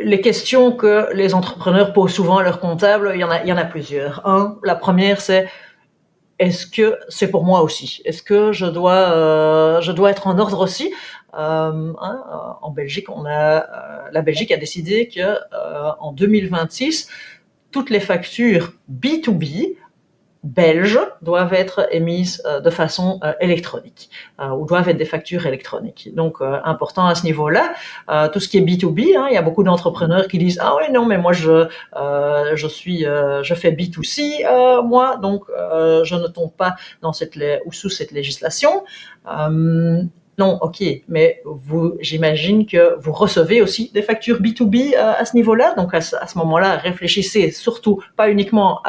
les questions que les entrepreneurs posent souvent à leurs comptables, il y en a plusieurs. La première, c'est est-ce que c'est pour moi aussi? Est-ce que je dois être en ordre aussi? En Belgique, la Belgique a décidé que en 2026, toutes les factures B2B belges doivent être émises de façon électronique ou doivent être des factures électroniques. Donc, important à ce niveau-là. Tout ce qui est B2B, il y a beaucoup d'entrepreneurs qui disent ah ouais non mais moi je fais B2C moi donc je ne tombe pas dans ou sous cette législation. Non, ok, mais j'imagine que vous recevez aussi des factures B2B à ce niveau-là. Donc à ce moment-là, réfléchissez surtout pas uniquement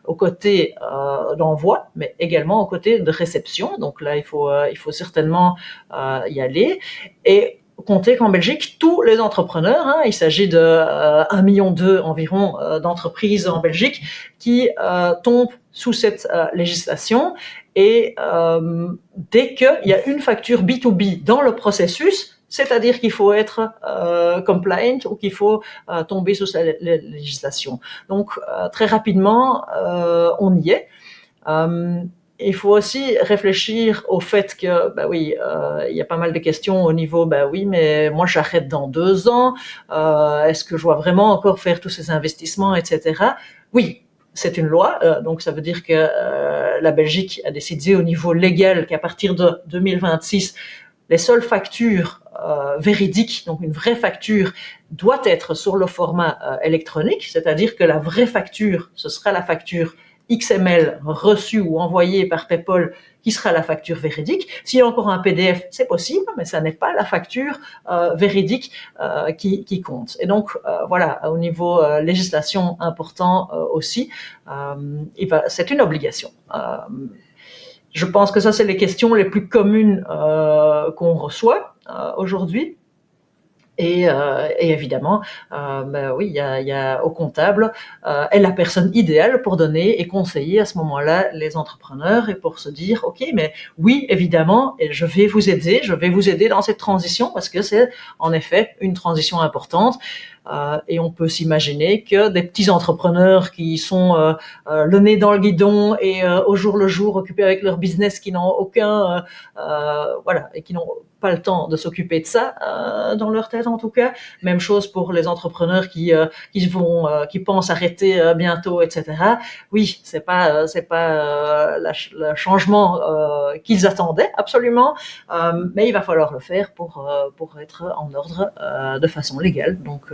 au côté d'envoi, mais également au côté de réception. Donc là, il faut certainement y aller. Et comptez qu'en Belgique, tous les entrepreneurs, il s'agit de 1,2 million environ d'entreprises en Belgique qui tombent sous cette législation. Et dès qu'il y a une facture B2B dans le processus, c'est-à-dire qu'il faut être compliant ou qu'il faut tomber sous la législation. Donc très rapidement, on y est. Il faut aussi réfléchir au fait que, bah oui, il y a pas mal de questions au niveau, bah oui, mais moi j'arrête dans 2 ans. Est-ce que je dois vraiment encore faire tous ces investissements, etc. Oui, c'est une loi, donc ça veut dire que la Belgique a décidé au niveau légal qu'à partir de 2026, les seules factures véridiques, donc une vraie facture, doit être sur le format électronique, c'est-à-dire que la vraie facture, ce sera la facture XML reçue ou envoyée par PayPal qui sera la facture véridique. S'il y a encore un PDF, c'est possible, mais ça n'est pas la facture véridique qui compte. Et donc, voilà, au niveau législation important aussi, c'est une obligation. Je pense que ça, c'est les questions les plus communes qu'on reçoit aujourd'hui. Et évidemment, oui, il y a au comptable est la personne idéale pour donner et conseiller à ce moment-là les entrepreneurs et pour se dire, ok, mais oui, évidemment, et je vais vous aider dans cette transition parce que c'est en effet une transition importante. Et on peut s'imaginer que des petits entrepreneurs qui sont le nez dans le guidon et au jour le jour occupés avec leur business, qui n'ont aucun, voilà, et qui n'ont pas le temps de s'occuper de ça dans leur tête en tout cas. Même chose pour les entrepreneurs qui pensent arrêter bientôt, etc. Oui, c'est pas le changement qu'ils attendaient absolument, mais il va falloir le faire pour être en ordre de façon légale. Donc